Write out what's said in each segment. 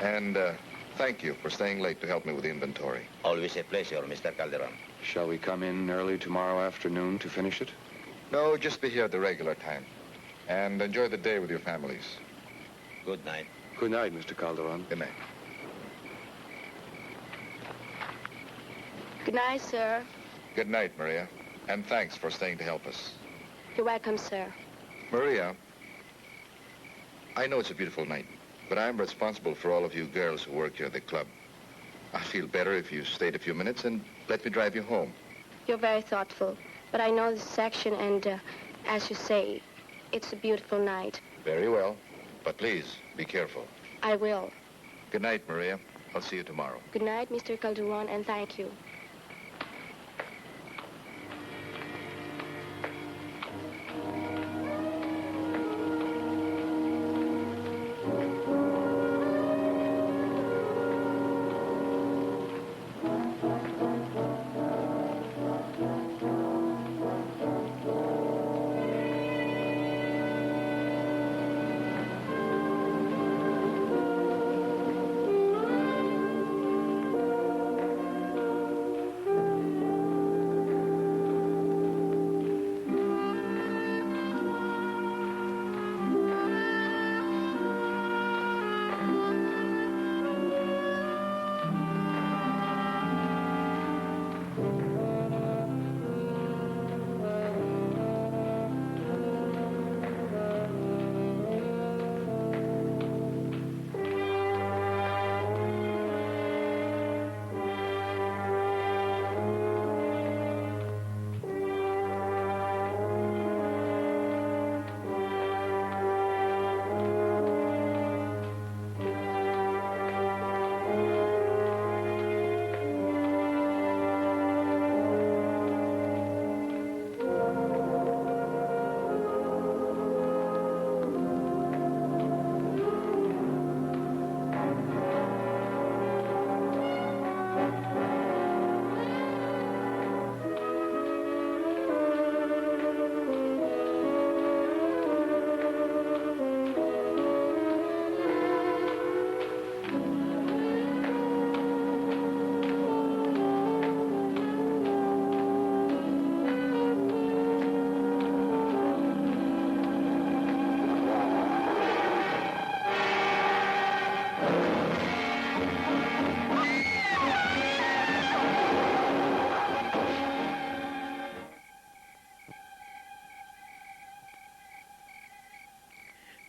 And thank you for staying late to help me with the inventory. Always a pleasure, Mr. Calderon. Shall we come in early tomorrow afternoon to finish it? No, just be here at the regular time. And enjoy the day with your families. Good night. Good night, Mr. Calderon. Good night. Good night, sir. Good night, Maria. And thanks for staying to help us. You're welcome, sir. Maria, I know it's a beautiful night, but I'm responsible for all of you girls who work here at the club. I feel better if you stayed a few minutes and let me drive you home. You're very thoughtful, but I know this section, and as you say, it's a beautiful night. Very well, but please, be careful. I will. Good night, Maria. I'll see you tomorrow. Good night, Mr. Calderon, and thank you.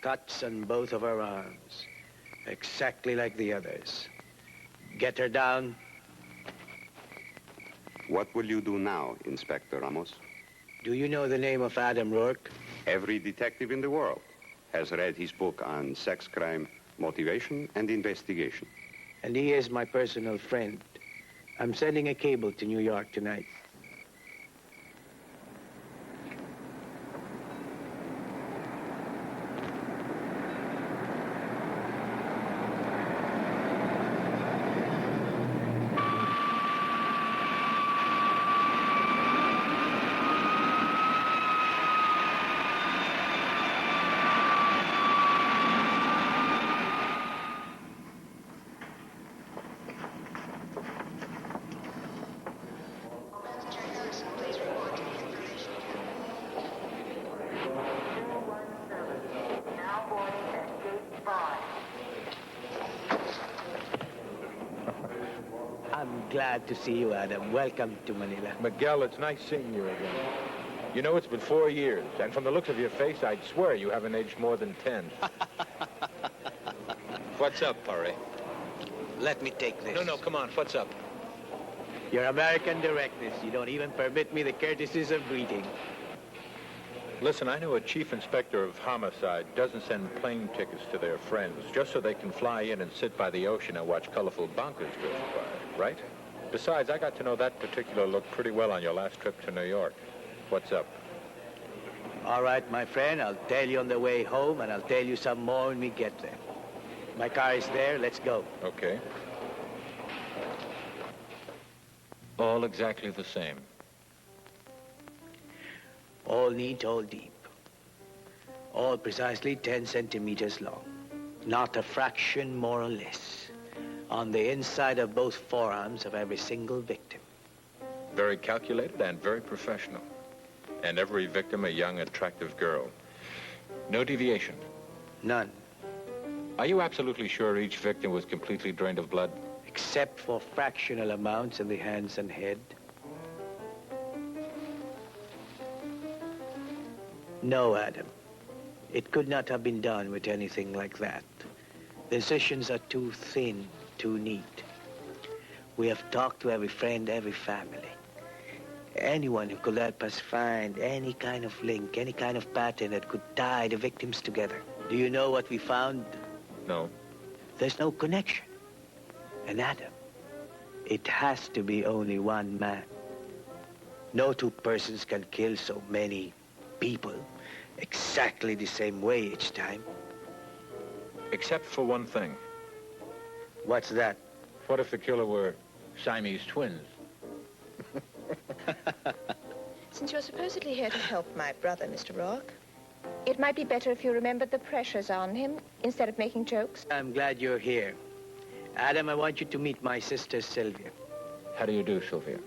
Cuts on both of her arms, exactly like the others. Get her down. What will you do now, Inspector Ramos? Do you know the name of Adam Rourke? Every detective in the world has read his book on sex crime, motivation, and investigation. And he is my personal friend. I'm sending a cable to New York tonight. I'm glad to see you, Adam. Welcome to Manila. Miguel, it's nice seeing you again. You know, it's been 4 years, and from the looks of your face, I'd swear you haven't aged more than 10. What's up, Pari? Let me take this. No, come on, what's up? Your American directness. You don't even permit me the courtesies of greeting. Listen, I know a chief inspector of homicide doesn't send plane tickets to their friends just so they can fly in and sit by the ocean and watch colorful bonkers go by, right? Besides, I got to know that particular look pretty well on your last trip to New York. What's up? All right, my friend, I'll tell you on the way home, and I'll tell you some more when we get there. My car is there. Let's go. Okay. All exactly the same. All neat, all deep. All precisely 10 centimeters long. Not a fraction more or less. On the inside of both forearms of every single victim. Very calculated and very professional. And every victim a young, attractive girl. No deviation. None. Are you absolutely sure each victim was completely drained of blood? Except for fractional amounts in the hands and head. No, Adam. It could not have been done with anything like that. The incisions are too thin, too neat. We have talked to every friend, every family. Anyone who could help us find any kind of link, any kind of pattern that could tie the victims together. Do you know what we found? No. There's no connection. And Adam, it has to be only one man. No two persons can kill so many people exactly the same way each time. Except for one thing. What's that? What if the killer were Siamese twins? Since you're supposedly here to help my brother, Mr. Rourke, it might be better if you remembered the pressures on him instead of making jokes. I'm glad you're here. Adam, I want you to meet my sister, Sylvia. How do you do, Sylvia?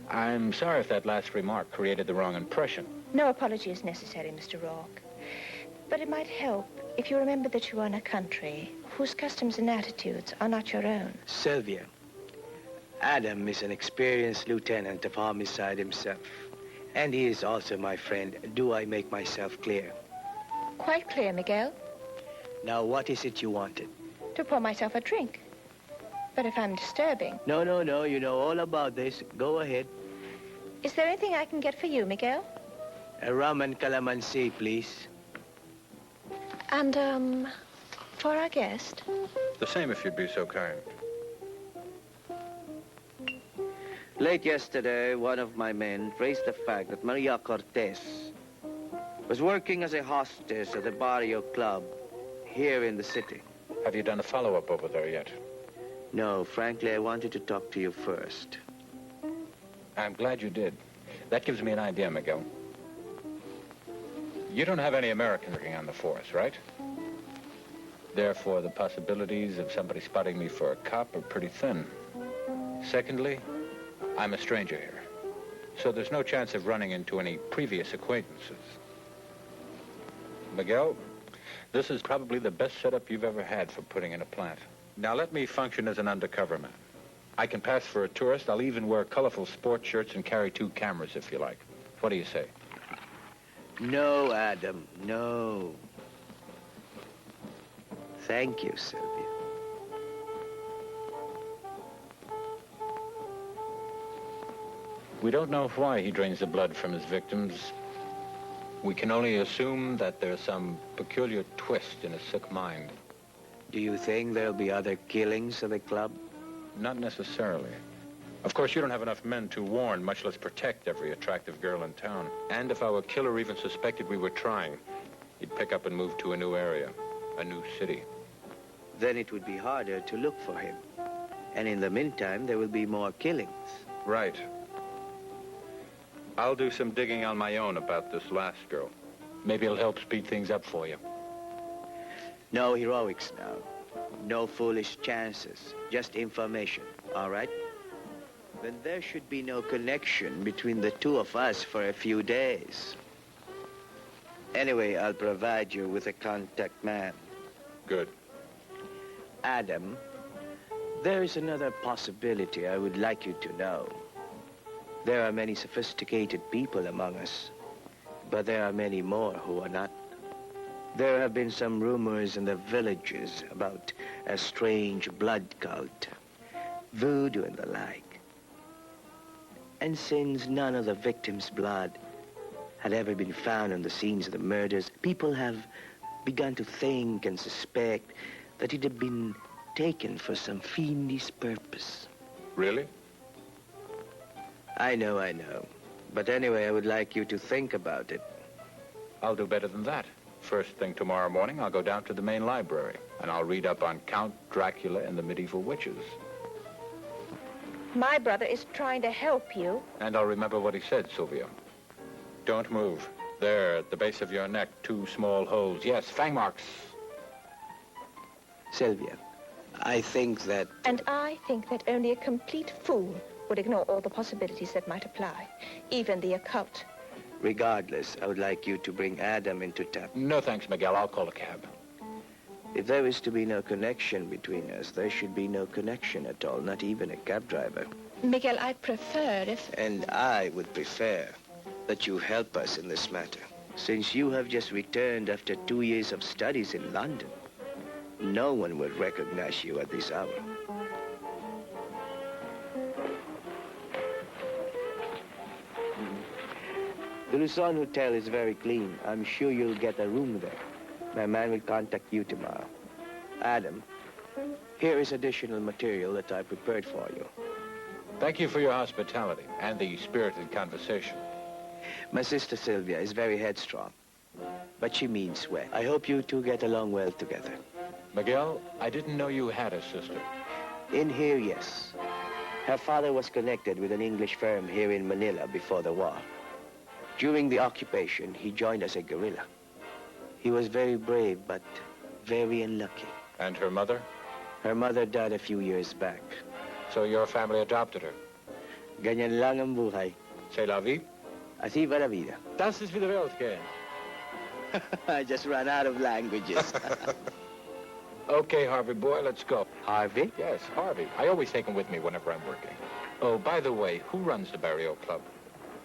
I'm sorry if that last remark created the wrong impression. No apology is necessary, Mr. Rourke. But it might help if you remember that you are in a country whose customs and attitudes are not your own. Sylvia, Adam is an experienced lieutenant of homicide himself. And he is also my friend. Do I make myself clear? Quite clear, Miguel. Now, what is it you wanted? To pour myself a drink. But if I'm disturbing... No, you know all about this. Go ahead. Is there anything I can get for you, Miguel? A rum and calamansi, please. And, for our guest? The same, if you'd be so kind. Late yesterday, one of my men raised the fact that Maria Cortez was working as a hostess at the Barrio Club here in the city. Have you done a follow-up over there yet? No, frankly, I wanted to talk to you first. I'm glad you did. That gives me an idea, Miguel. You don't have any Americans working on the force, right? Therefore, the possibilities of somebody spotting me for a cop are pretty thin. Secondly, I'm a stranger here, so there's no chance of running into any previous acquaintances. Miguel, this is probably the best setup you've ever had for putting in a plant. Now let me function as an undercover man. I can pass for a tourist. I'll even wear colorful sports shirts and carry 2 cameras if you like. What do you say? No, Adam, no. Thank you, Sylvia. We don't know why he drains the blood from his victims. We can only assume that there's some peculiar twist in his sick mind. Do you think there'll be other killings at the club? Not necessarily. Of course, you don't have enough men to warn, much less protect every attractive girl in town. And if our killer even suspected we were trying, he'd pick up and move to a new area, a new city. Then it would be harder to look for him. And in the meantime, there will be more killings. Right. I'll do some digging on my own about this last girl. Maybe it'll help speed things up for you. No heroics now. No foolish chances. Just information, all right? Then there should be no connection between the two of us for a few days. Anyway, I'll provide you with a contact man. Good. Adam, there's another possibility I would like you to know. There are many sophisticated people among us, but there are many more who are not. There have been some rumors in the villages about a strange blood cult, voodoo and the like. And since none of the victims' blood had ever been found on the scenes of the murders, people have begun to think and suspect that it had been taken for some fiendish purpose. Really? I know. But anyway, I would like you to think about it. I'll do better than that. First thing tomorrow morning, I'll go down to the main library, and I'll read up on Count Dracula and the medieval witches. My brother is trying to help you. And I'll remember what he said, Sylvia. Don't move. There, at the base of your neck, 2 small holes. Yes, fang marks. Sylvia, I think that... And I think that only a complete fool would ignore all the possibilities that might apply, even the occult. Regardless, I would like you to bring Adam into town. No, thanks, Miguel. I'll call a cab. If there is to be no connection between us, there should be no connection at all, not even a cab driver. Miguel, I'd prefer if... And I would prefer that you help us in this matter. Since you have just returned after 2 years of studies in London, no one will recognize you at this hour. The Luzon Hotel is very clean. I'm sure you'll get a room there. My man will contact you tomorrow. Adam, here is additional material that I prepared for you. Thank you for your hospitality and the spirited conversation. My sister Sylvia is very headstrong, but she means well. I hope you two get along well together. Miguel, I didn't know you had a sister. In here, yes. Her father was connected with an English firm here in Manila before the war. During the occupation, he joined as a guerrilla. He was very brave, but very unlucky. And her mother? Her mother died a few years back. So your family adopted her? Ganyan lang ang buhay. C'est la vie? Así va la vida. Das ist wieder Welt gehen. I just ran out of languages. Okay, Harvey boy, let's go. Harvey? Yes, Harvey. I always take him with me whenever I'm working. Oh, by the way, who runs the Barrio Club?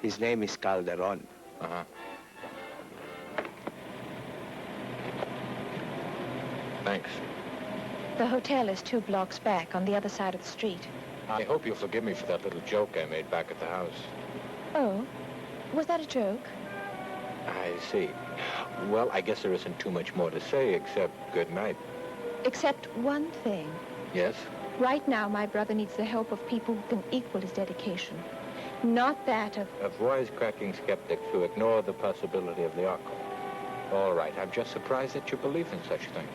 His name is Calderon. Uh-huh. Thanks. The hotel is 2 blocks back on the other side of the street. I hope you'll forgive me for that little joke I made back at the house. Oh, was that a joke? I see. Well, I guess there isn't too much more to say except good night. Except one thing. Yes? Right now, my brother needs the help of people who can equal his dedication. Not that of... Of wisecracking skeptics who ignore the possibility of the occult. All right, I'm just surprised that you believe in such things.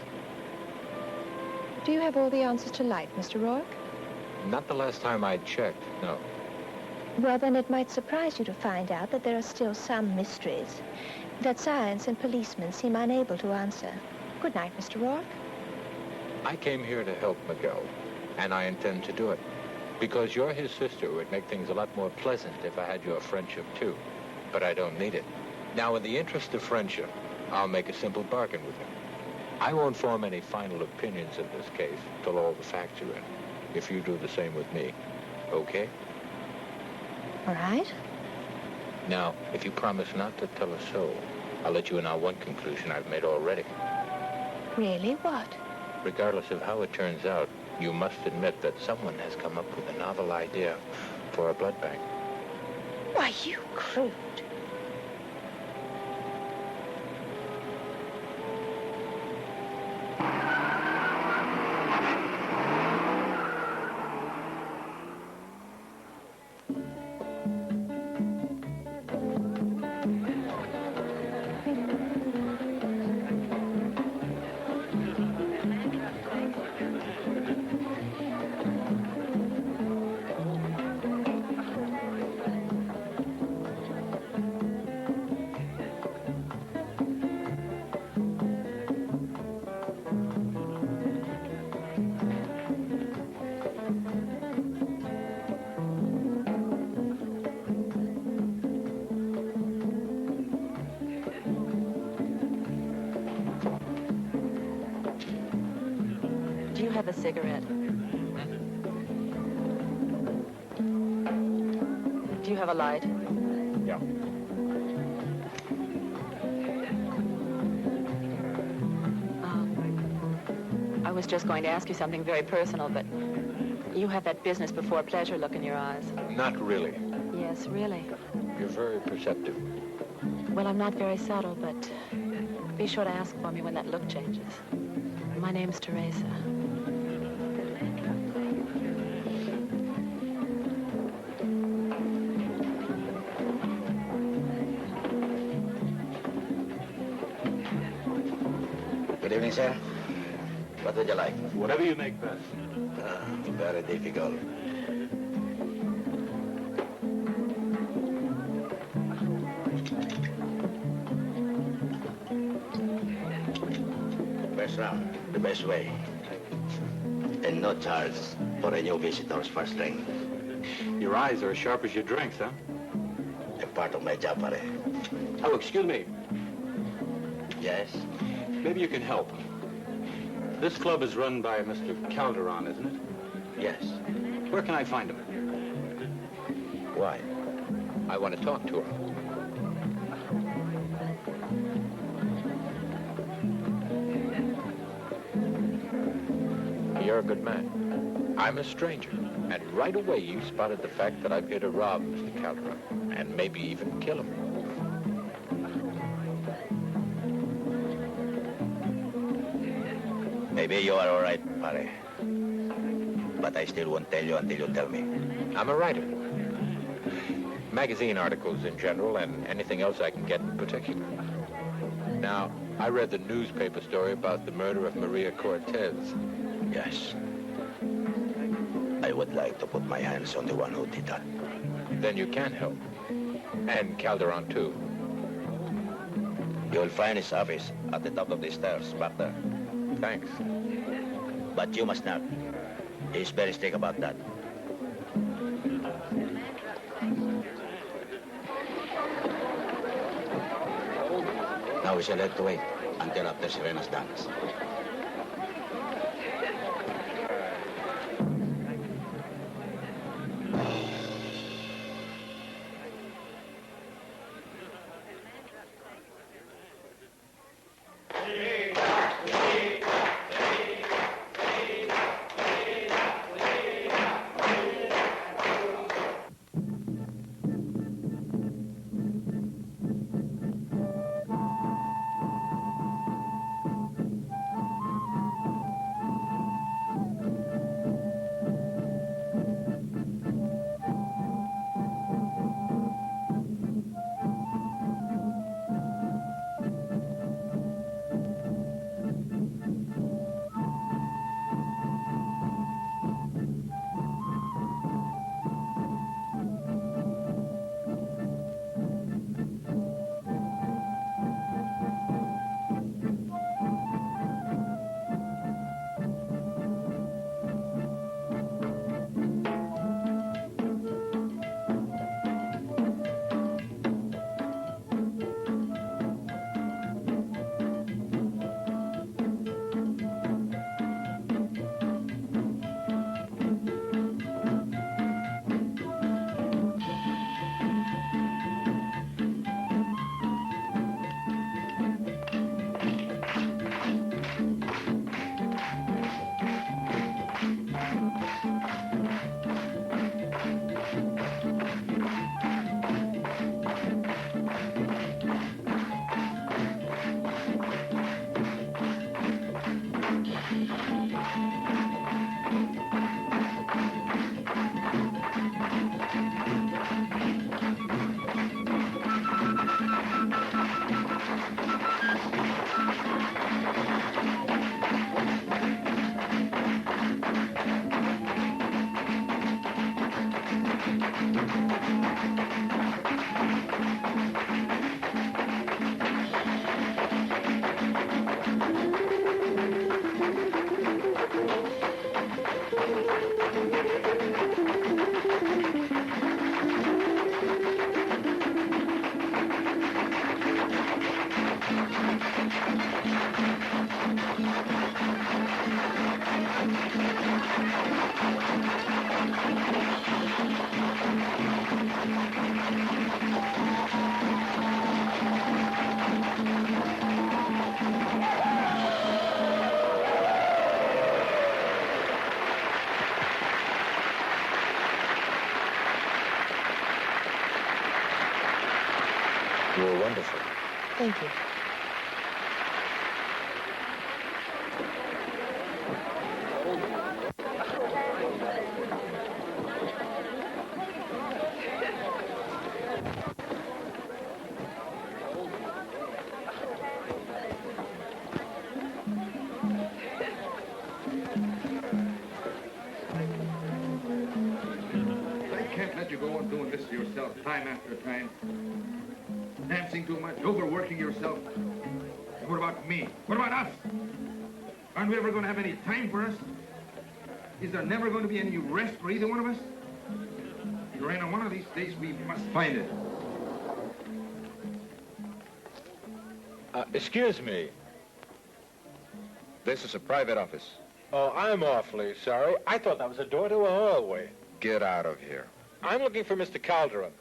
Do you have all the answers to life, Mr. Rourke? Not the last time I checked, no. Well, then it might surprise you to find out that there are still some mysteries that science and policemen seem unable to answer. Good night, Mr. Rourke. I came here to help Miguel, and I intend to do it. Because you're his sister, it would make things a lot more pleasant if I had your friendship, too. But I don't need it. Now, in the interest of friendship, I'll make a simple bargain with him. I won't form any final opinions in this case till all the facts are in. If you do the same with me, okay? All right. Now, if you promise not to tell a soul, I'll let you in on one conclusion I've made already. Really? What? Regardless of how it turns out, you must admit that someone has come up with a novel idea for a blood bank. Why, you crude. Do you have a cigarette? Do you have a light? Yeah. I was just going to ask you something very personal, but you have that business before pleasure look in your eyes. Not really. Yes, really. You're very perceptive. Well, I'm not very subtle, but be sure to ask for me when that look changes. My name's Teresa. Good evening, sir. What would you like? Whatever you make best. Very difficult. First round, the best way. And no charge for a new visitor's first drink. Your eyes are as sharp as your drinks, huh? A part of my job, pare. Oh, excuse me. Yes? Maybe you can help. This club is run by Mr. Calderon, isn't it? Yes. Where can I find him? Why? I want to talk to him. You're a good man. I'm a stranger. And right away you spotted the fact that I'm here to rob Mr. Calderon. And maybe even kill him. Maybe you are all right, pare. But I still won't tell you until you tell me. I'm a writer. Magazine articles in general and anything else I can get in particular. Now, I read the newspaper story about the murder of Maria Cortez. Yes. I would like to put my hands on the one who did that. Then you can help. And Calderon, too. You'll find his office at the top of the stairs, back there. Thanks. But you must not. He's very strict about that. Now we shall have to wait until after Serena's dance. You were wonderful. Thank you. I can't let you go on doing this to yourself time after time. Dancing too much, overworking yourself. And what about me? What about us? Aren't we ever going to have any time for us? Is there never going to be any rest for either one of us? Lorena, one of these days we must find it. Excuse me. This is a private office. Oh, I'm awfully sorry. I thought that was a door to a hallway. Get out of here. I'm looking for Mr. Calderon.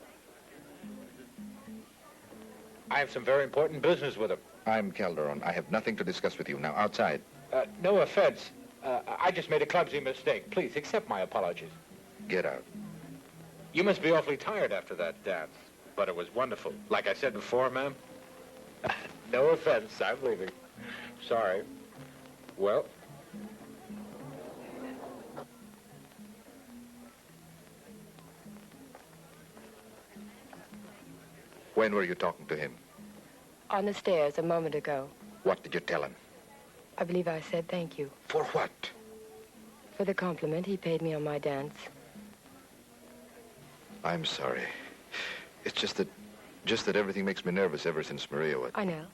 I have some very important business with him. I'm Calderon. I have nothing to discuss with you. Now, outside. No offense. I just made a clumsy mistake. Please, accept my apologies. Get out. You must be awfully tired after that dance. But it was wonderful. Like I said before, ma'am. No offense. I'm leaving. Sorry. Well... When were you talking to him? On the stairs a moment ago. What did you tell him? I believe I said thank you. For what? For the compliment he paid me on my dance. I'm sorry. It's just that everything makes me nervous ever since Maria went. I know.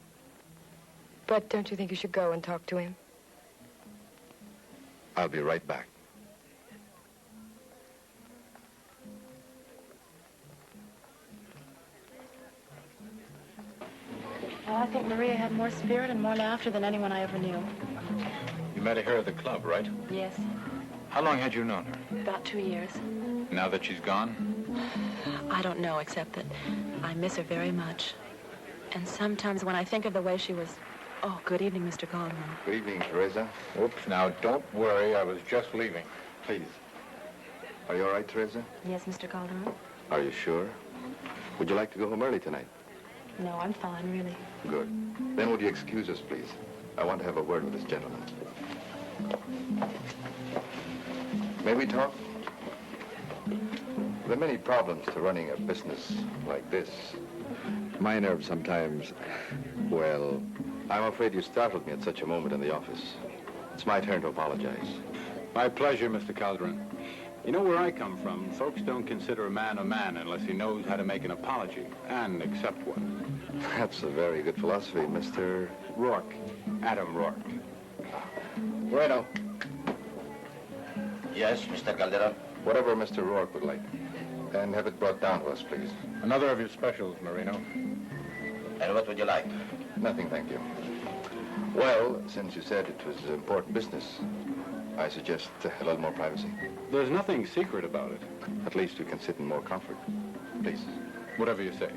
But don't you think you should go and talk to him? I'll be right back. Well, I think Maria had more spirit and more laughter than anyone I ever knew. You met her at the club, right? Yes, How long had you known her? about 2 years. Now that she's gone? I don't know, except that I miss her very much. And sometimes when I think of the way she was... Oh, good evening, Mr. Calderon. Good evening, Teresa. Oops, now don't worry. I was just leaving. Please. Are you all right, Teresa? Yes, Mr. Calderon? Are you sure? Would you like to go home early tonight? No, I'm fine, really. Good. Then would you excuse us, please? I want to have a word with this gentleman. May we talk? There are many problems to running a business like this. My nerves sometimes, well, I'm afraid you startled me at such a moment in the office. It's my turn to apologize. My pleasure, Mr. Calderon. You know where I come from, folks don't consider a man unless he knows how to make an apology and accept one. That's a very good philosophy, Mr. Rourke. Adam Rourke. Bueno. Yes, Mr. Calderon? Whatever Mr. Rourke would like. And have it brought down to us, please. Another of your specials, Marino. And what would you like? Nothing, thank you. Well, since you said it was important business, I suggest a little more privacy. There's nothing secret about it. At least we can sit in more comfort. Please. Whatever you say.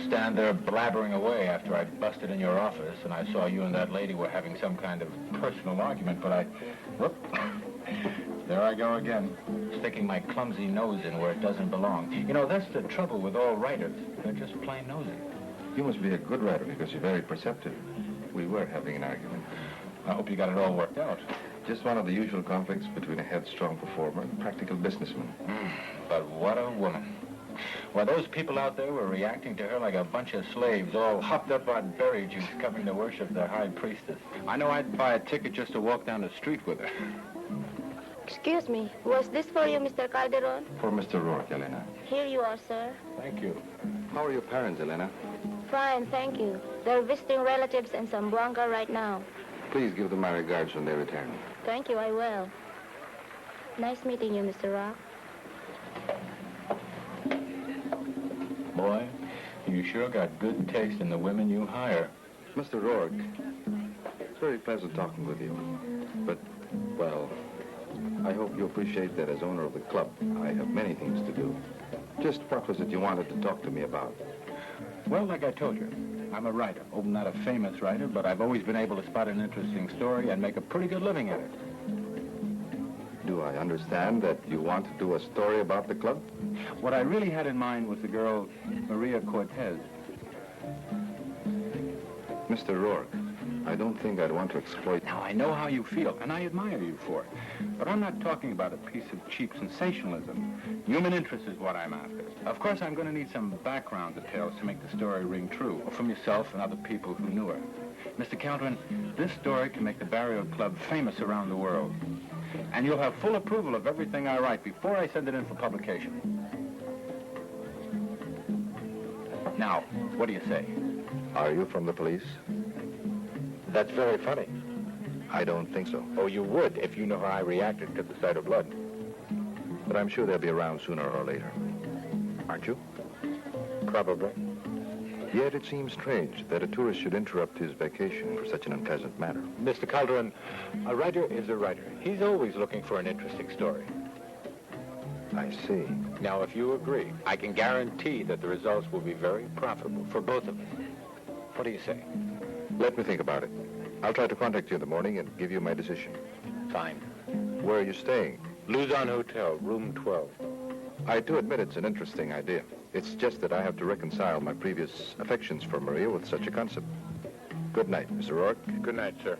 Stand there blabbering away after I busted in your office and I saw you and that lady were having some kind of personal argument, but whoop, there I go again, sticking my clumsy nose in where it doesn't belong. You know, that's the trouble with all writers. They're just plain nosy. You must be a good writer because you're very perceptive. We were having an argument. I hope you got it all worked out. Just one of the usual conflicts between a headstrong performer and a practical businessman. But what a woman. Well, those people out there were reacting to her like a bunch of slaves, all hopped up on berry juice, coming to worship their high priestess. I know I'd buy a ticket just to walk down the street with her. Excuse me, was this for you, Mr. Calderon? For Mr. Rourke, Elena. Here you are, sir. Thank you. How are your parents, Elena? Fine, thank you. They're visiting relatives in Zamboanga right now. Please give them my regards when they return. Thank you, I will. Nice meeting you, Mr. Rock. Boy, you sure got good taste in the women you hire. Mr. Rourke, it's very pleasant talking with you. But, well, I hope you appreciate that as owner of the club, I have many things to do. Just what was it you wanted to talk to me about? Well, like I told you, I'm a writer. Oh, not a famous writer, but I've always been able to spot an interesting story and make a pretty good living at it. Do I understand that you want to do a story about the club? What I really had in mind was the girl, Maria Cortez. Mr. Rourke, I don't think I'd want to exploit... Now, I know how you feel, and I admire you for it. But I'm not talking about a piece of cheap sensationalism. Human interest is what I'm after. Of course, I'm going to need some background details to make the story ring true, or from yourself and other people who knew her. Mr. Calderon, this story can make the Barrio Club famous around the world. And you'll have full approval of everything I write before I send it in for publication. Now, what do you say? Are you from the police? That's very funny. I don't think so. Oh, you would if you know how I reacted to the sight of blood. But I'm sure they'll be around sooner or later. Aren't you? Probably. Yet it seems strange that a tourist should interrupt his vacation for such an unpleasant matter. Mr. Calderon, a writer is a writer. He's always looking for an interesting story. I see. Now, if you agree, I can guarantee that the results will be very profitable for both of us. What do you say? Let me think about it. I'll try to contact you in the morning and give you my decision. Fine. Where are you staying? Luzon Hotel, room 12. I do admit it's an interesting idea. It's just that I have to reconcile my previous affections for Maria with such a concept. Good night, Mr. Rourke. Good night, sir.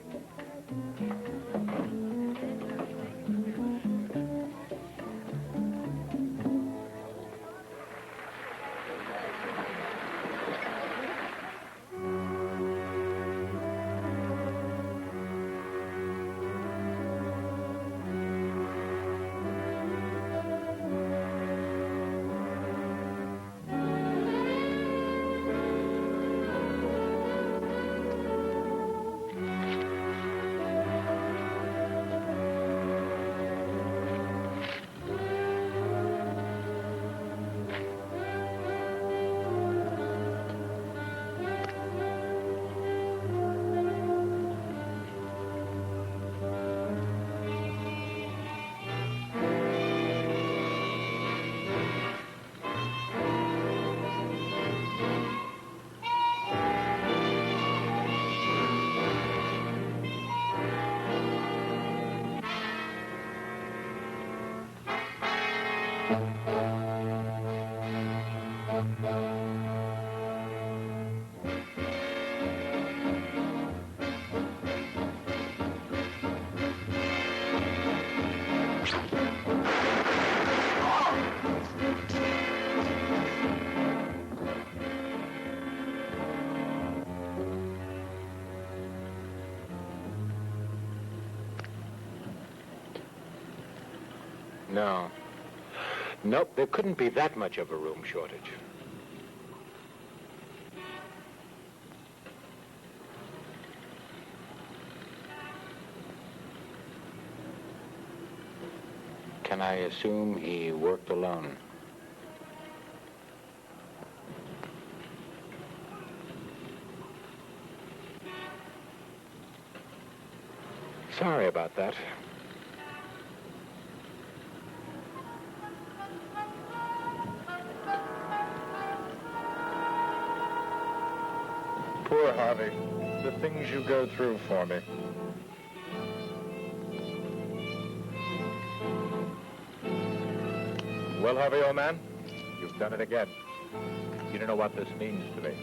No. Nope, there couldn't be that much of a room shortage. Can I assume he worked alone? Sorry about that. Poor Harvey. The things you go through for me. Well, Harvey, old man, you've done it again. You don't know what this means to me.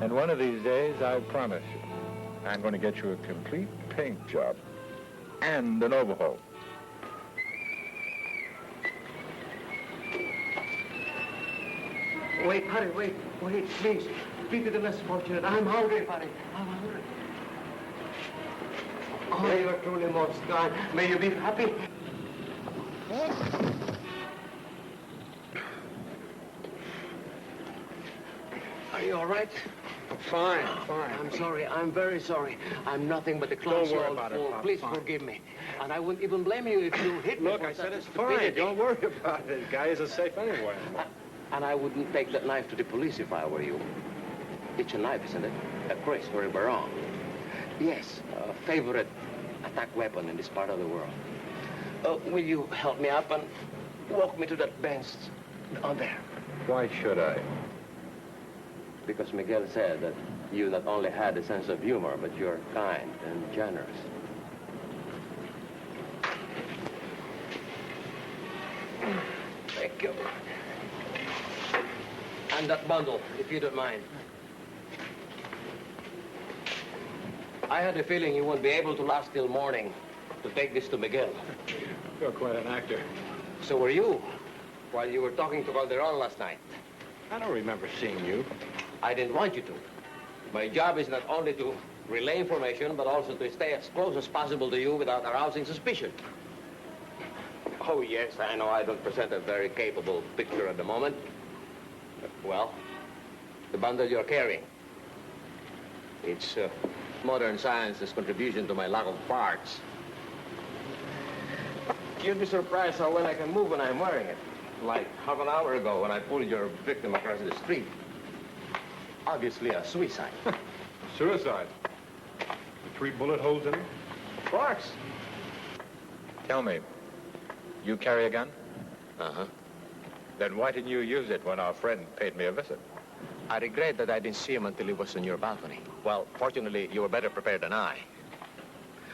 And one of these days, I promise you, I'm going to get you a complete paint job and an overhaul. Wait, Harry, wait, please. Be to the less fortunate. I'm hungry, Harry. I'm hungry. Oh, you are truly most kind. May you be happy. Are you all right? Fine. I'm sorry. I'm very sorry. I'm nothing but a clumsy old fool. Please forgive me. And I wouldn't even blame you if you hit me. Look, I said it's fine. Don't worry about it. The guy isn't safe anyway. And I wouldn't take that knife to the police if I were you. It's a knife, isn't it? A Christopher Baron. Yes, a favorite attack weapon in this part of the world. Will you help me up and walk me to that bench on there? Why should I? Because Miguel said that you not only had a sense of humor, but you're kind and generous. Thank you. And that bundle, if you don't mind. I had a feeling you wouldn't be able to last till morning to take this to Miguel. You're quite an actor. So were you, while you were talking to Calderon last night. I don't remember seeing you. I didn't want you to. My job is not only to relay information, but also to stay as close as possible to you without arousing suspicion. Oh, yes, I know I don't present a very capable picture at the moment. Well, the bundle you're carrying. It's modern science's contribution to my lack of parts. You'd be surprised how well I can move when I'm wearing it. Like half an hour ago when I pulled your victim across the street. Obviously a suicide. Suicide? 3 bullet holes in it? Of course. Tell me, you carry a gun? Uh-huh. Then why didn't you use it when our friend paid me a visit? I regret that I didn't see him until he was on your balcony. Well, fortunately, you were better prepared than I.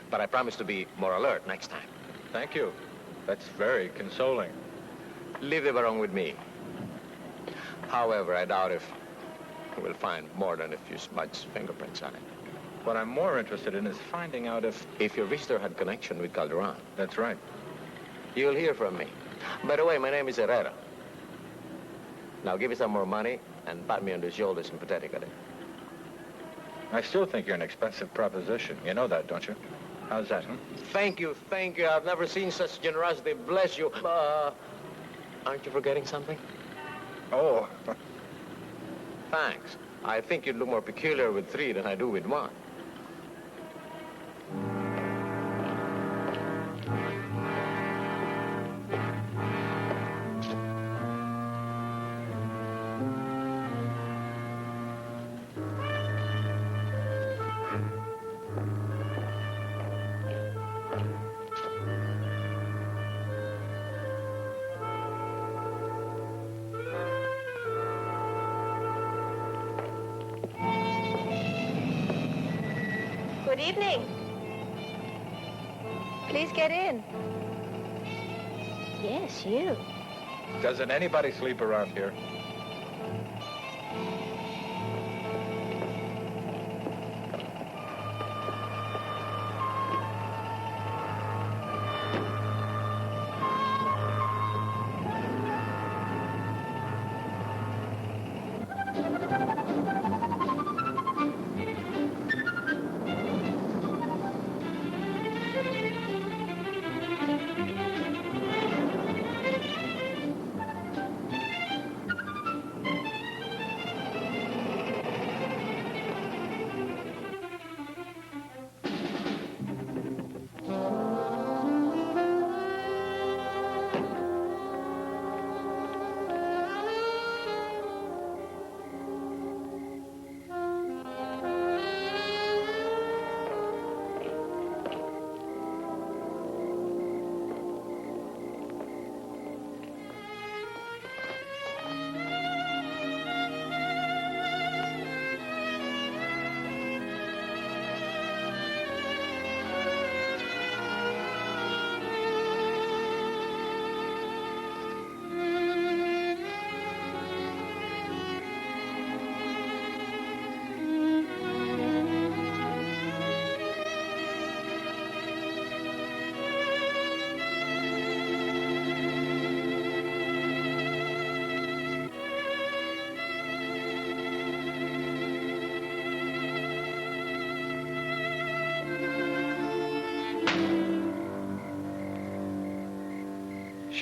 But I promise to be more alert next time. Thank you. That's very consoling. Leave the barong with me. However, I doubt if we'll find more than a few smudged fingerprints on it. What I'm more interested in is finding out if your visitor had connection with Calderon. That's right. You'll hear from me. By the way, my name is Herrera. Now give me some more money and pat me on the shoulder sympathetically. I still think you're an expensive proposition. You know that, don't you? How's that, huh? Thank you, thank you. I've never seen such generosity. Bless you. Aren't you forgetting something? Oh. Thanks. I think you'd look more peculiar with 3 than I do with 1. Good evening. Please get in. Yes, you. Doesn't anybody sleep around here?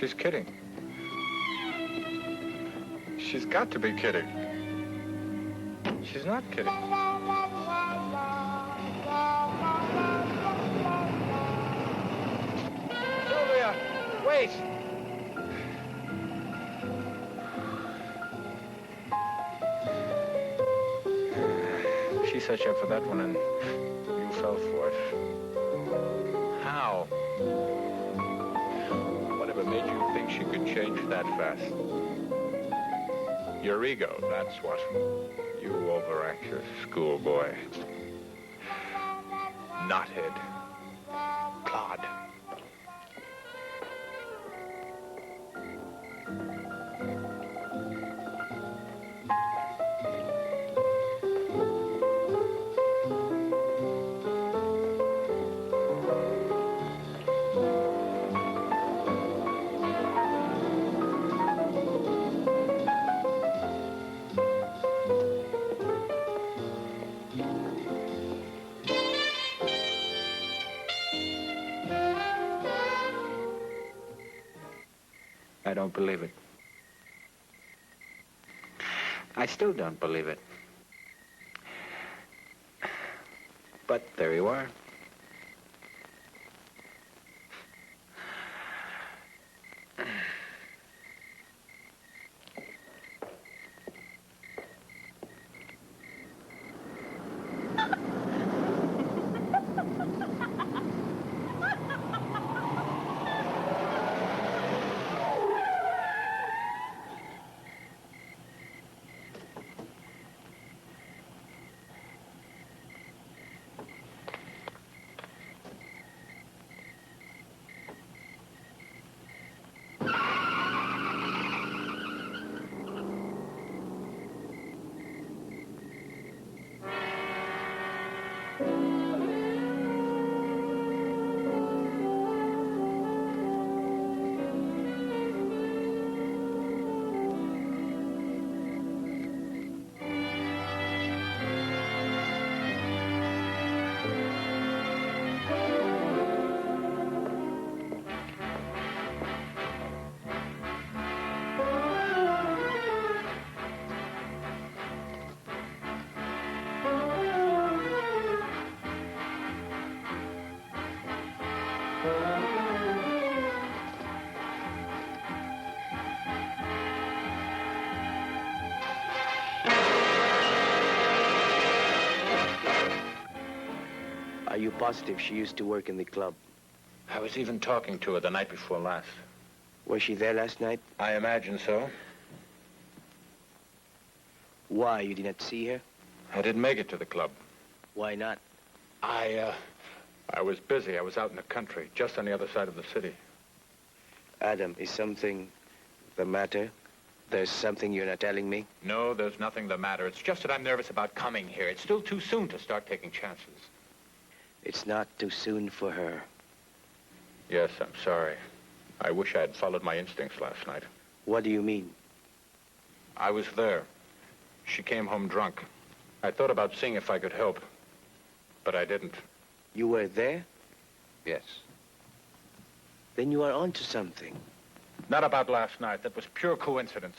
She's kidding. She's got to be kidding. She's not kidding. Sylvia, wait! She set you up for that one, and you fell for it. How? Whatever made you think she could change that fast? Your ego, that's what. You overanxious schoolboy. Knothead. Clod. I don't believe it. I still don't believe it. But there you are. Are you positive she used to work in the club? I was even talking to her the night before last. Was she there last night? I imagine so. Why, you did not see her? I didn't make it to the club. Why not? I was busy. I was out in the country, just on the other side of the city. Adam, is something the matter? There's something you're not telling me? No, there's nothing the matter. It's just that I'm nervous about coming here. It's still too soon to start taking chances. It's not too soon for her. Yes, I'm sorry. I wish I had followed my instincts last night. What do you mean? I was there. She came home drunk. I thought about seeing if I could help, but I didn't. You were there? Yes. Then you are onto something. Not about last night. That was pure coincidence.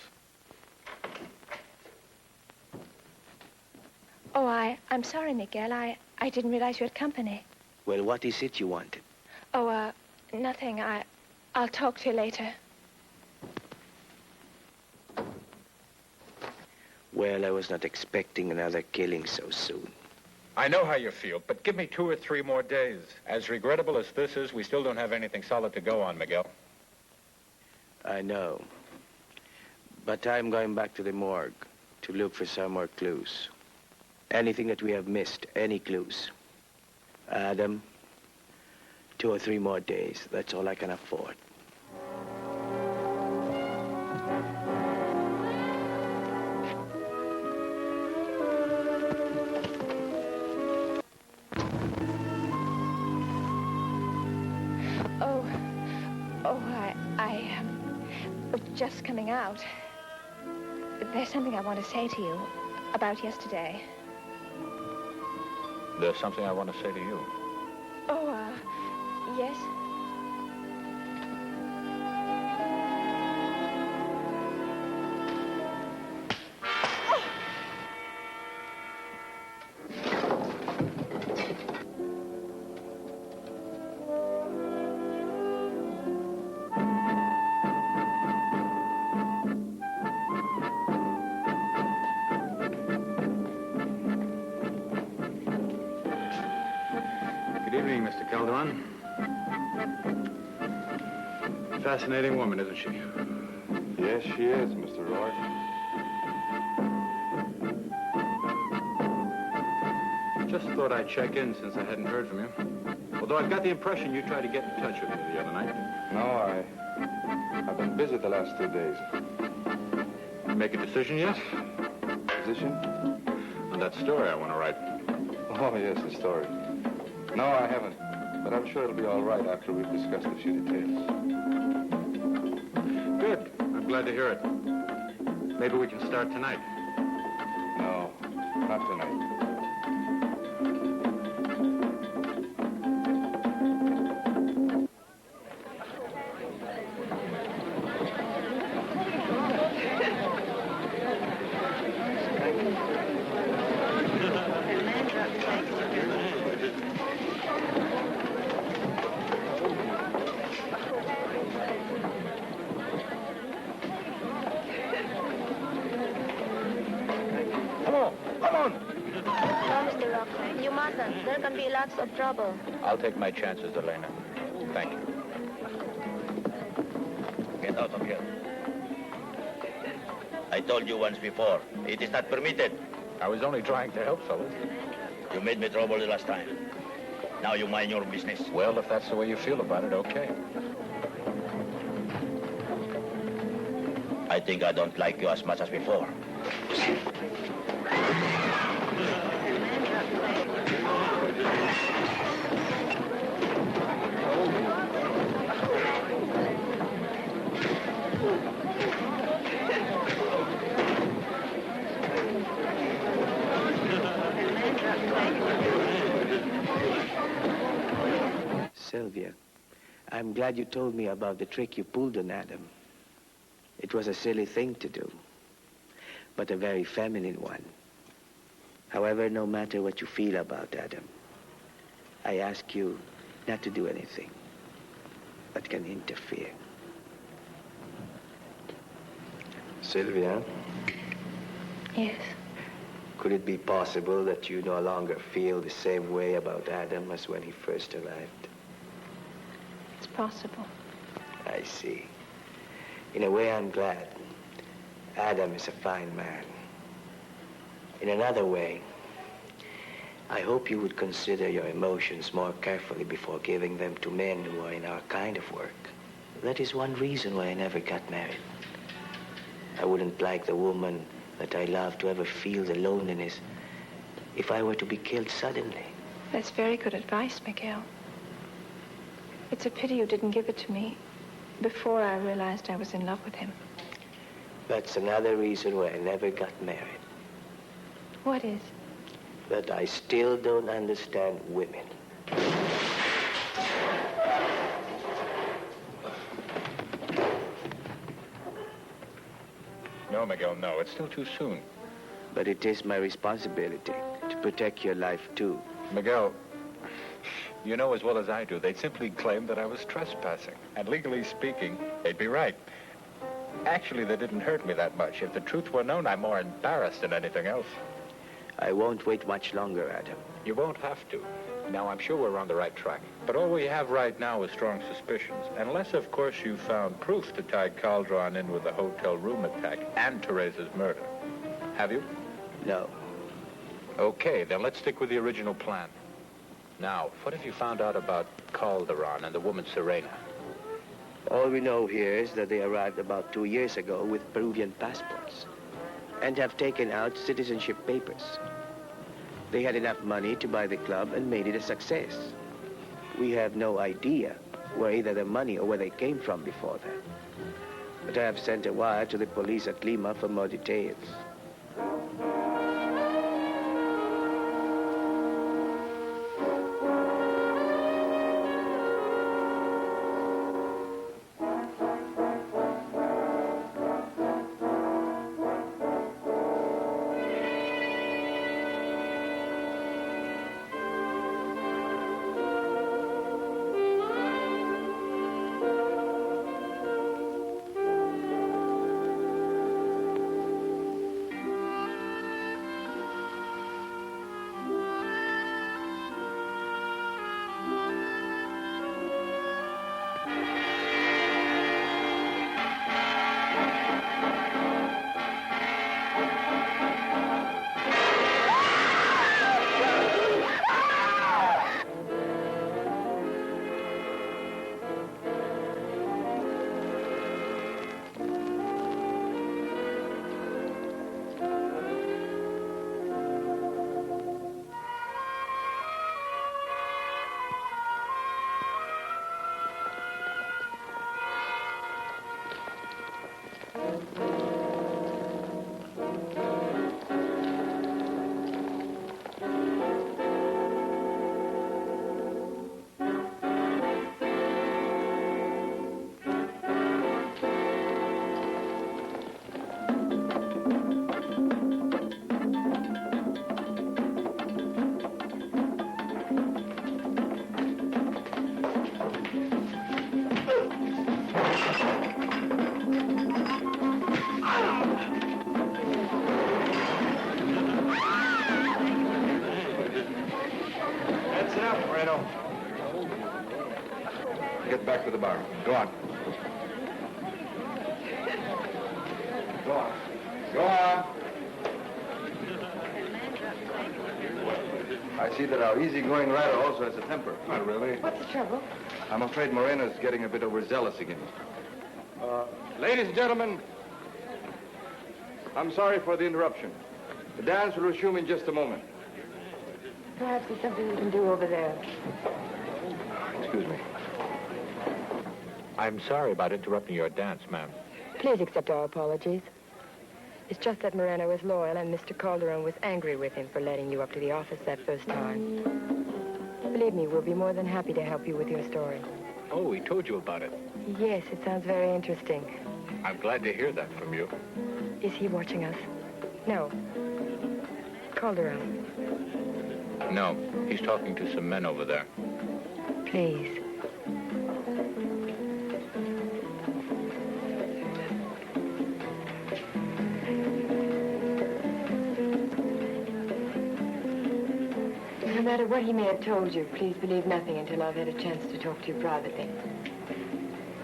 Oh, I'm sorry, Miguel. I didn't realize you had company. Well, what is it you wanted? Oh, nothing. I'll talk to you later. Well, I was not expecting another killing so soon. I know how you feel, but give me 2 or 3 more days. As regrettable as this is, we still don't have anything solid to go on, Miguel. I know. But I'm going back to the morgue to look for some more clues. Anything that we have missed, any clues. Adam, 2 or 3 more days. That's all I can afford. Just coming out. There's something I want to say to you about yesterday. There's something I want to say to you. Oh, yes? Fascinating woman, isn't she? Yes, she is, Mr. Roy. Just thought I'd check in since I hadn't heard from you. Although I've got the impression you tried to get in touch with me the other night. No, I've been busy the last 2 days. Make a decision yet? Decision? On that story I want to write. Oh, yes, the story. No, I haven't. But I'm sure it'll be all right after we've discussed a few details. Good. I'm glad to hear it. Maybe we can start tonight. No, not tonight. Doc. You mustn't. There can be lots of trouble. I'll take my chances, Elena. Thank you. Get out of here. I told you once before, it is not permitted. I was only trying to help, fellas. You made me trouble the last time. Now you mind your business. Well, if that's the way you feel about it, okay. I think I don't like you as much as before. Sylvia, I'm glad you told me about the trick you pulled on Adam. It was a silly thing to do, but a very feminine one. However, no matter what you feel about Adam, I ask you not to do anything that can interfere. Sylvia? Yes. Could it be possible that you no longer feel the same way about Adam as when he first arrived? It's possible. I see. In a way, I'm glad. Adam is a fine man. In another way, I hope you would consider your emotions more carefully before giving them to men who are in our kind of work. That is one reason why I never got married. I wouldn't like the woman that I love to ever feel the loneliness if I were to be killed suddenly. That's very good advice, Miguel. It's a pity you didn't give it to me before I realized I was in love with him. That's another reason why I never got married. What is? That I still don't understand women. No, Miguel, no. It's still too soon. But it is my responsibility to protect your life, too. Miguel, you know as well as I do, they'd simply claim that I was trespassing. And legally speaking, they'd be right. Actually, they didn't hurt me that much. If the truth were known, I'm more embarrassed than anything else. I won't wait much longer, Adam. You won't have to. Now, I'm sure we're on the right track. But all we have right now is strong suspicions. Unless, of course, you found proof to tie Calderon in with the hotel room attack and Teresa's murder. Have you? No. Okay, then let's stick with the original plan. Now, what have you found out about Calderon and the woman Serena? All we know here is that they arrived about 2 years ago with Peruvian passports and have taken out citizenship papers. They had enough money to buy the club and made it a success. We have no idea where either the money or where they came from before that. But I have sent a wire to the police at Lima for more details. enough, Moreno. Get back to the bar. Go on. Go on. Go on. I see that our easygoing rider also has a temper. Not really. What's the trouble? I'm afraid Moreno's getting a bit overzealous again. Ladies and gentlemen, I'm sorry for the interruption. The dance will resume in just a moment. Perhaps there's something we can do over there. Excuse me. I'm sorry about interrupting your dance, ma'am. Please accept our apologies. It's just that Moreno is loyal, and Mr. Calderon was angry with him for letting you up to the office that first time. Believe me, we'll be more than happy to help you with your story. Oh, he told you about it. Yes, it sounds very interesting. I'm glad to hear that from you. Is he watching us? No. Calderon. No, he's talking to some men over there. Please. No matter what he may have told you, please believe nothing until I've had a chance to talk to you privately.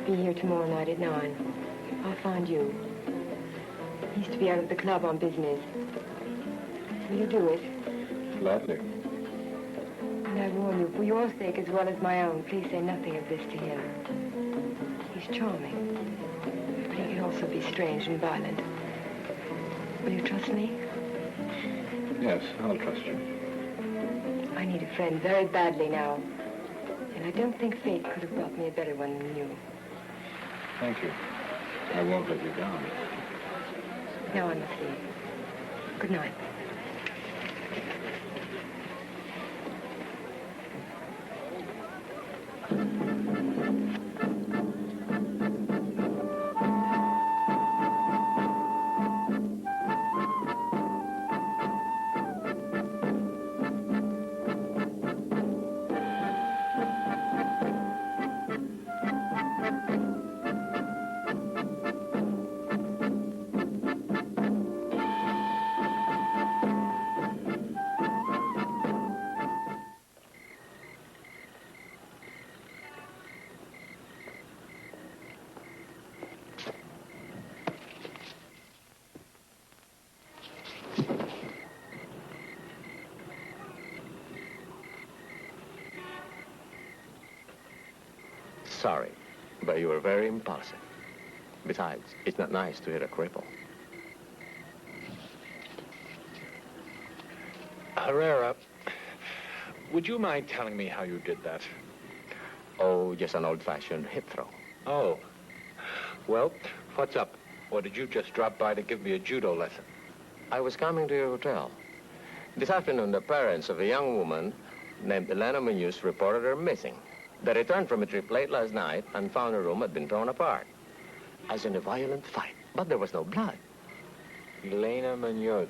Be here tomorrow night at 9. I'll find you. He's to be out of the club on business. Will you do it? Gladly. And I warn you, for your sake as well as my own, please say nothing of this to him. He's charming, but he can also be strange and violent. Will you trust me? Yes, I'll trust you. I need a friend very badly now. And I don't think fate could have brought me a better one than you. Thank you. I won't let you down. Now I must leave. Good night. Sorry, but you were very impulsive. Besides, it's not nice to hit a cripple. Herrera, would you mind telling me how you did that? Oh, just an old-fashioned hip throw. Oh. Well, what's up? Or did you just drop by to give me a judo lesson? I was coming to your hotel. This afternoon, the parents of a young woman named Elena Munoz reported her missing. They returned from a trip late last night and found her room had been torn apart, as in a violent fight. But there was no blood. Elena Munoz.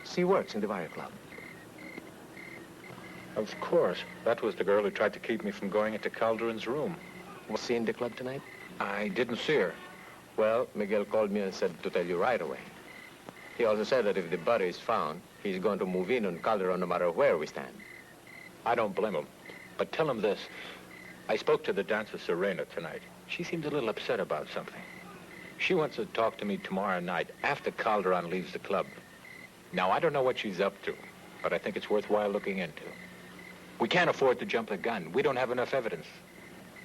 She works in the Barrio Club. Of course. That was the girl who tried to keep me from going into Calderon's room. Was she in the club tonight? I didn't see her. Well, Miguel called me and said to tell you right away. He also said that if the body is found, he's going to move in on Calderon no matter where we stand. I don't blame him. But tell him this. I spoke to the dancer Serena tonight. She seemed a little upset about something. She wants to talk to me tomorrow night after Calderon leaves the club. Now, I don't know what she's up to, but I think it's worthwhile looking into. We can't afford to jump the gun. We don't have enough evidence.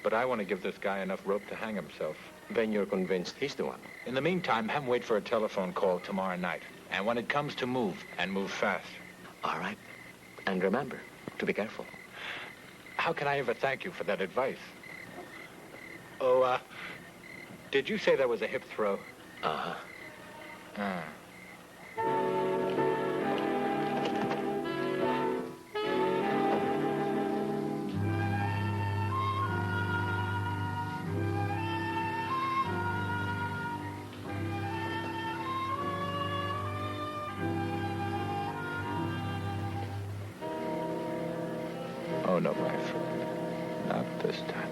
But I want to give this guy enough rope to hang himself. Then you're convinced he's the one? In the meantime, have him wait for a telephone call tomorrow night. And when it comes to move, and move fast. All right. And remember, to be careful. How can I ever thank you for that advice? Oh, did you say there was a hip throw? Uh-huh. Ah. Oh, no, my friend. Not this time.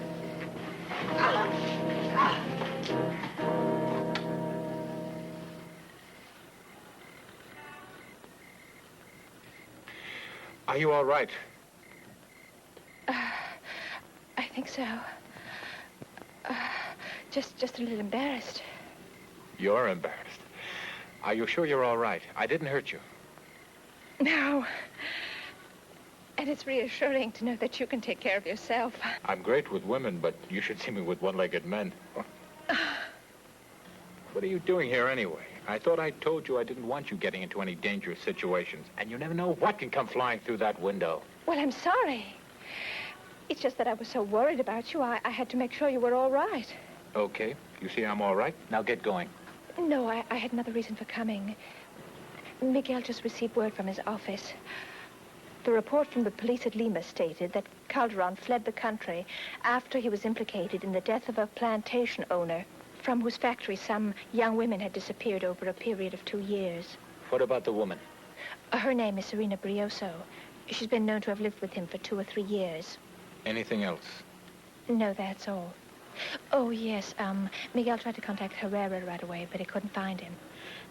Are you all right? think so. Just a little embarrassed. You're embarrassed. Are you sure you're all right? I didn't hurt you. No. And it's reassuring to know that you can take care of yourself. I'm great with women, but you should see me with one-legged men. What are you doing here anyway? I thought I told you I didn't want you getting into any dangerous situations. And you never know what can come flying through that window. Well, I'm sorry. It's just that I was so worried about you, I had to make sure you were all right. Okay. You see I'm all right? Now get going. No, I had another reason for coming. Miguel just received word from his office. The report from the police at Lima stated that Calderon fled the country after he was implicated in the death of a plantation owner from whose factory some young women had disappeared over a period of 2 years. What about the woman? Her name is Serena Brioso. She's been known to have lived with him for 2 or 3 years. Anything else? No, that's all. Oh, yes, Miguel tried to contact Herrera right away, but he couldn't find him.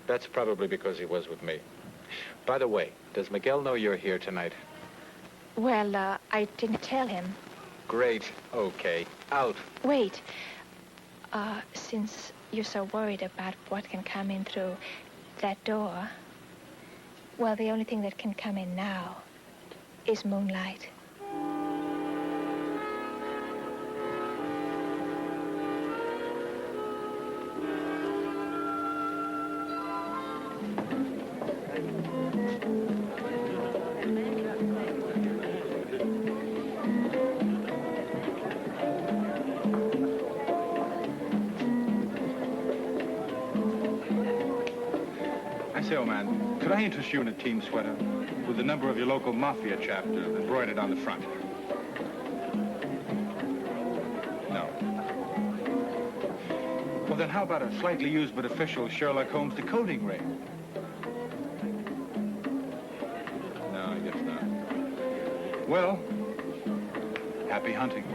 That's probably because he was with me. By the way, does Miguel know you're here tonight? Well, I didn't tell him. Great. Okay. Out. Wait. Since you're so worried about what can come in through that door, well, the only thing that can come in now is moonlight. Could I interest you in a team sweater with the number of your local mafia chapter embroidered on the front? No. Well, then how about a slightly used but official Sherlock Holmes decoding ring? No, I guess not. Well, happy hunting.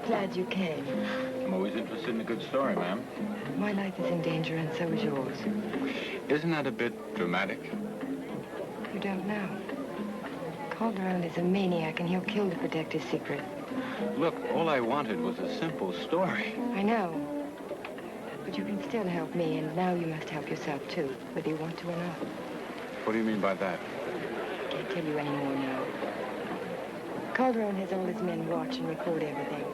Glad you came. I'm always interested in a good story, ma'am. My life is in danger, and so is yours. Isn't that a bit dramatic? You don't know. Calderon is a maniac, and he'll kill to protect his secret. Look, all I wanted was a simple story. I know. But you can still help me, and now you must help yourself, too, whether you want to or not. What do you mean by that? I can't tell you any more now. Calderon has all his men watch and record everything.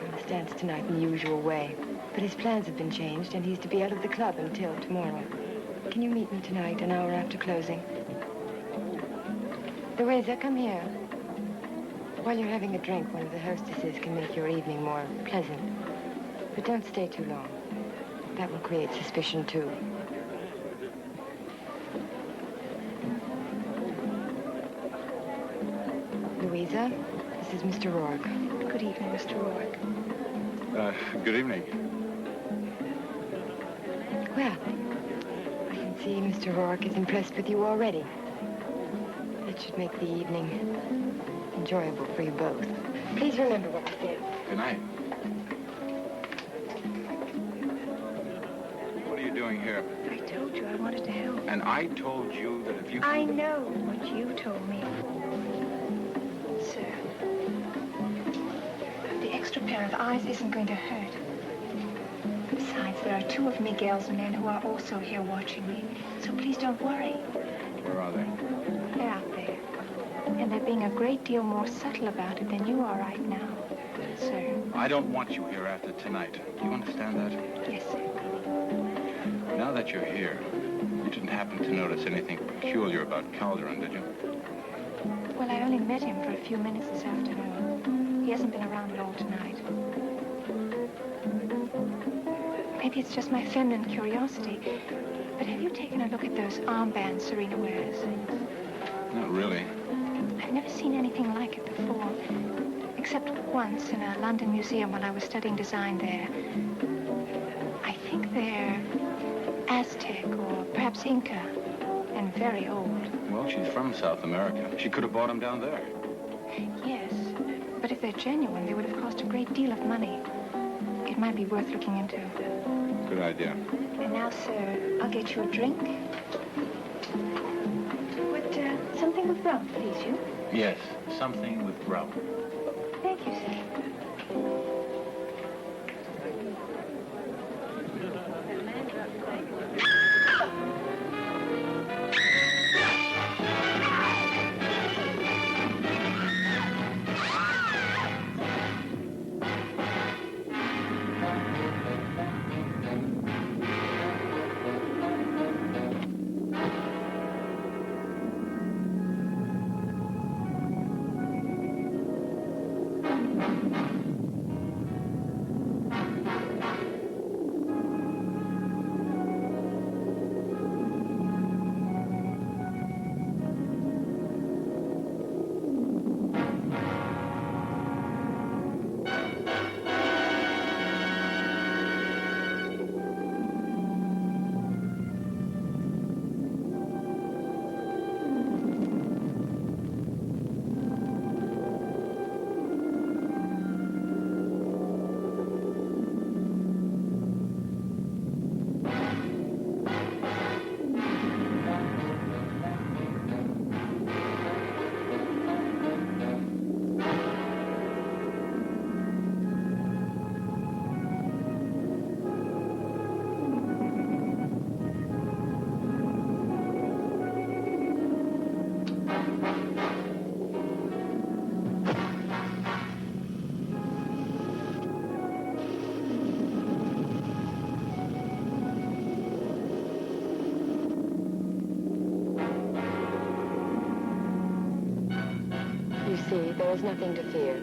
I understand it's tonight in the usual way. But his plans have been changed, and he's to be out of the club until tomorrow. Can you meet me tonight, an hour after closing? Louisa, come here. While you're having a drink, one of the hostesses can make your evening more pleasant. But don't stay too long. That will create suspicion, too. Louisa, this is Mr. Rourke. Good evening, Mr. Rourke. Good evening. Well, I can see Mr. Rourke is impressed with you already. That should make the evening enjoyable for you both. Please remember what I said. Good night. What are you doing here? I told you I wanted to help. And I told you that if you... I know what you told me. Sir, the extra pair of eyes isn't going to hurt. Besides, there are 2 of Miguel's men who are also here watching me. So please don't worry. Where are they? They're out there. And they're being a great deal more subtle about it than you are right now, sir. I don't want you here after tonight. Do you understand that? Yes, sir. Now that you're here, you didn't happen to notice anything peculiar about Calderon, did you? Well, I only met him for a few minutes this afternoon. He hasn't been around at all tonight. Maybe it's just my feminine curiosity, but have you taken a look at those armbands Serena wears? Not really. I've never seen anything like it before, except once in a London museum when I was studying design there. I think they're Aztec or perhaps Inca, and very old. Well, she's from South America. She could have bought them down there. Yes, but if they're genuine, they would have cost a great deal of money. It might be worth looking into. Good idea. And now, sir, I'll get you a drink. Would something with rum please you? Yes, something with rum. Thank you, sir. See, there is nothing to fear.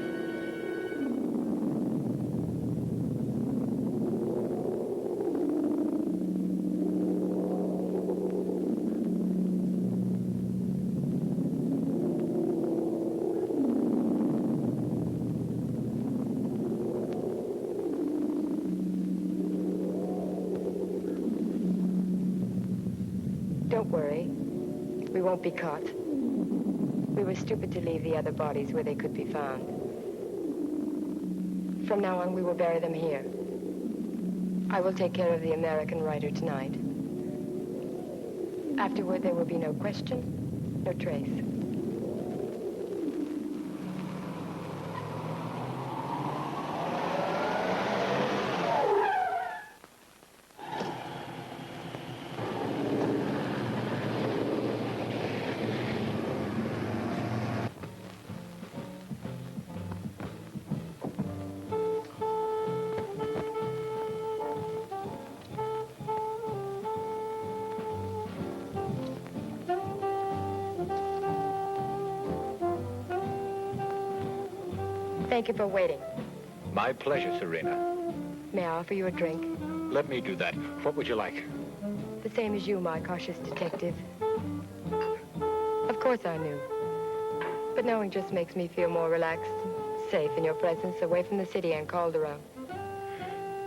Don't worry. We won't be caught. We were stupid to leave the other bodies where they could be found. From now on, we will bury them here. I will take care of the American writer tonight. Afterward, there will be no question, no trace. Thank you for waiting. My pleasure, Serena. May I offer you a drink? Let me do that. What would you like? The same as you, my cautious detective. Of course I knew. But knowing just makes me feel more relaxed, safe in your presence, away from the city and Calderon.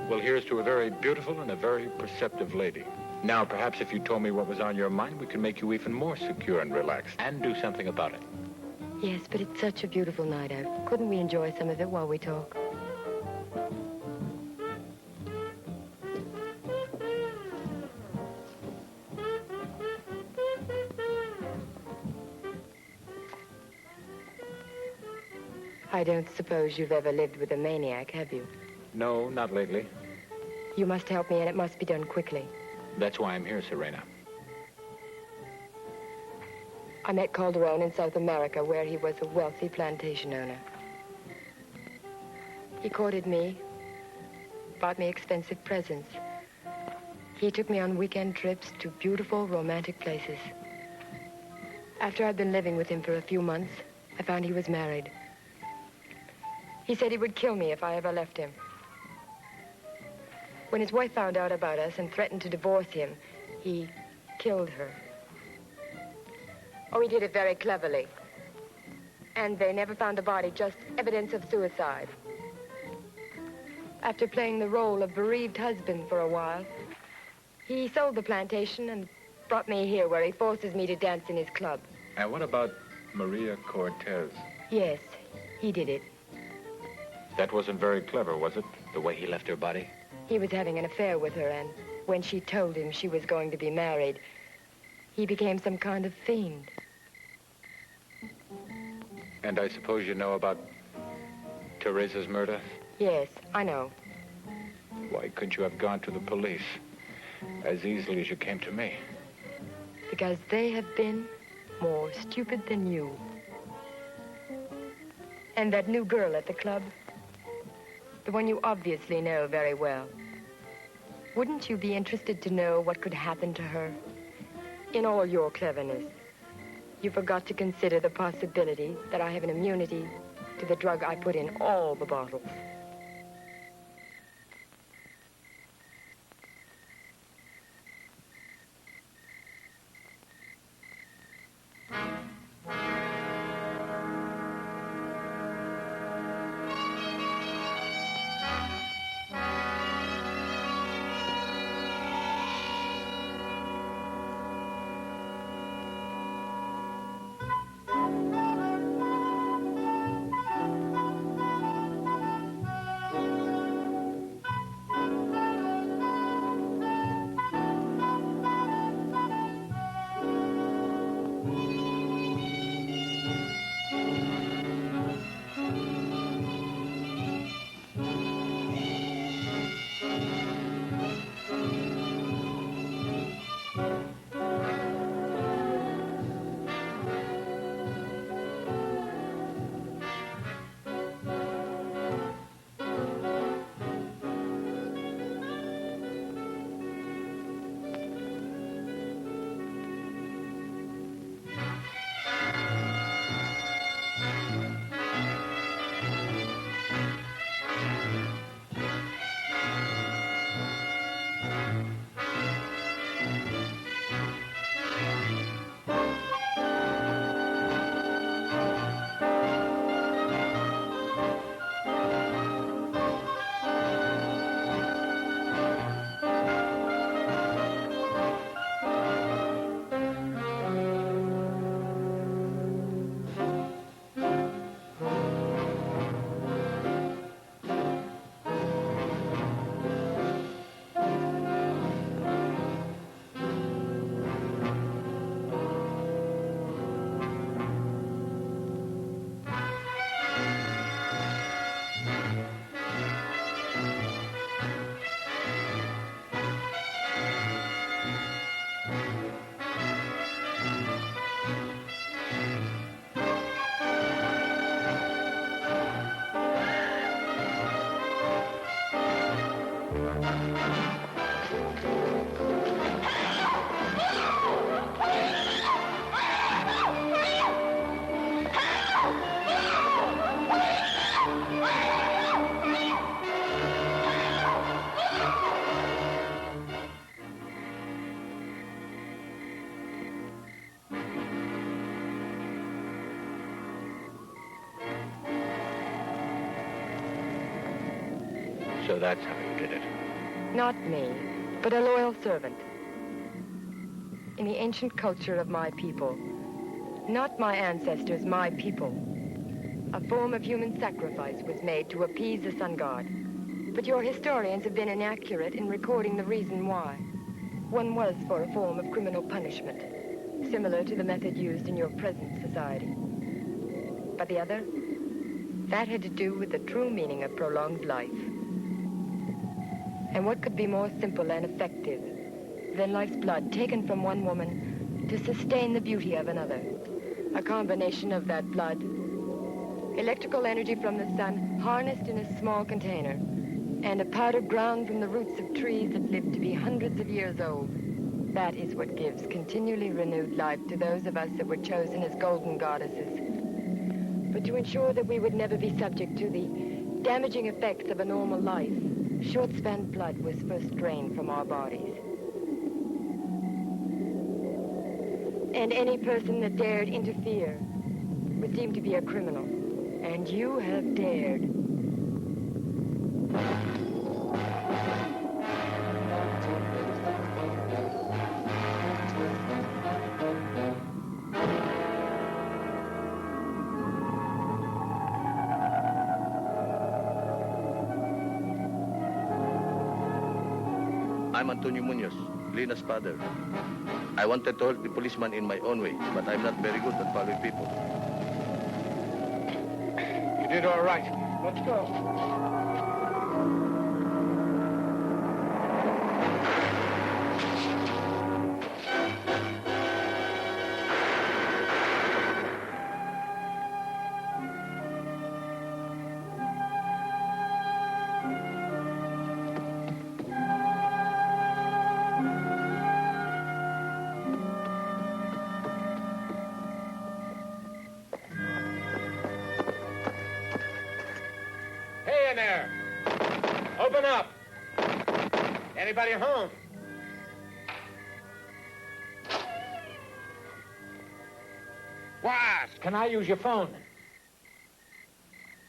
Well, here's to a very beautiful and a very perceptive lady. Now, perhaps if you told me what was on your mind, we could make you even more secure and relaxed and do something about it. Yes, but it's such a beautiful night out. Couldn't we enjoy some of it while we talk? I don't suppose you've ever lived with a maniac, have you? No, not lately. You must help me, and it must be done quickly. That's why I'm here, Serena. I met Calderon in South America, where he was a wealthy plantation owner. He courted me, bought me expensive presents. He took me on weekend trips to beautiful, romantic places. After I'd been living with him for a few months, I found he was married. He said he would kill me if I ever left him. When his wife found out about us and threatened to divorce him, he killed her. Oh, he did it very cleverly. And they never found a body, just evidence of suicide. After playing the role of bereaved husband for a while, he sold the plantation and brought me here where he forces me to dance in his club. And what about Maria Cortez? Yes, he did it. That wasn't very clever, was it? The way he left her body? He was having an affair with her, and when she told him she was going to be married, he became some kind of fiend. And I suppose you know about Teresa's murder? Yes, I know. Why couldn't you have gone to the police as easily as you came to me? Because they have been more stupid than you. And that new girl at the club, the one you obviously know very well. Wouldn't you be interested to know what could happen to her? In all your cleverness, you forgot to consider the possibility that I have an immunity to the drug I put in all the bottles. So that's how you did it. Not me, but a loyal servant. In the ancient culture of my people, not my ancestors, my people, a form of human sacrifice was made to appease the sun god. But your historians have been inaccurate in recording the reason why. One was for a form of criminal punishment, similar to the method used in your present society. But the other, that had to do with the true meaning of prolonged life. And what could be more simple and effective than life's blood taken from one woman to sustain the beauty of another? A combination of that blood, electrical energy from the sun harnessed in a small container, and a powder ground from the roots of trees that live to be hundreds of years old. That is what gives continually renewed life to those of us that were chosen as golden goddesses. But to ensure that we would never be subject to the damaging effects of a normal life, short-span blood was first drained from our bodies. And any person that dared interfere was deemed to be a criminal. And you have dared. I'm Antonio Munoz, Lina's father. I wanted to help the policeman in my own way, but I'm not very good at following people. You did all right. Let's go. Hey in there! Open up! Anybody home? What? Can I use your phone?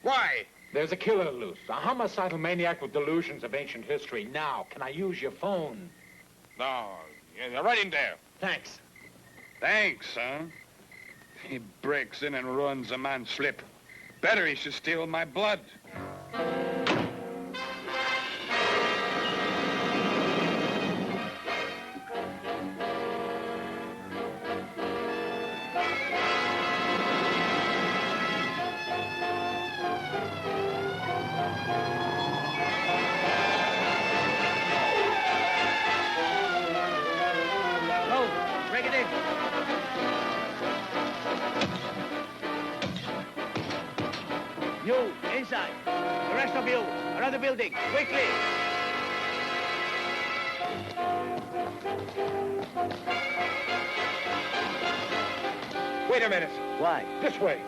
Why? There's a killer loose, a homicidal maniac with delusions of ancient history. Now, can I use your phone? No, yeah, right in there. Thanks. Thanks, huh? He breaks in and ruins a man's slip. Better he should steal my blood. Break it in. You, inside. The rest of you, around the building, quickly. Wait a minute. Why? This way.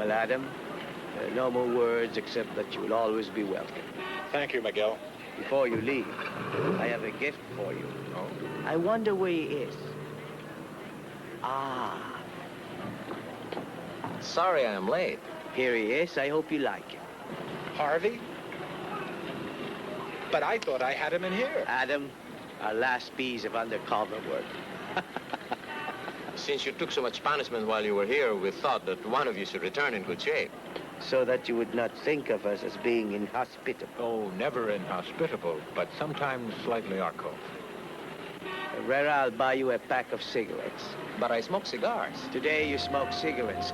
Well, Adam, no more words except that you'll always be welcome. Thank you, Miguel. Before you leave, I have a gift for you. Oh? I wonder where he is. Ah. Sorry I'm late. Here he is. I hope you like him. Harvey? But I thought I had him in here. Adam, our last piece of undercover work. Since you took so much punishment while you were here, we thought that one of you should return in good shape. So that you would not think of us as being inhospitable. Oh, never inhospitable, but sometimes slightly arco. Herrera, I'll buy you a pack of cigarettes. But I smoke cigars. Today you smoke cigarettes.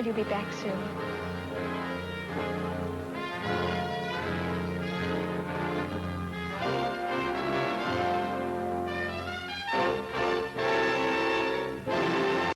Will you be back soon?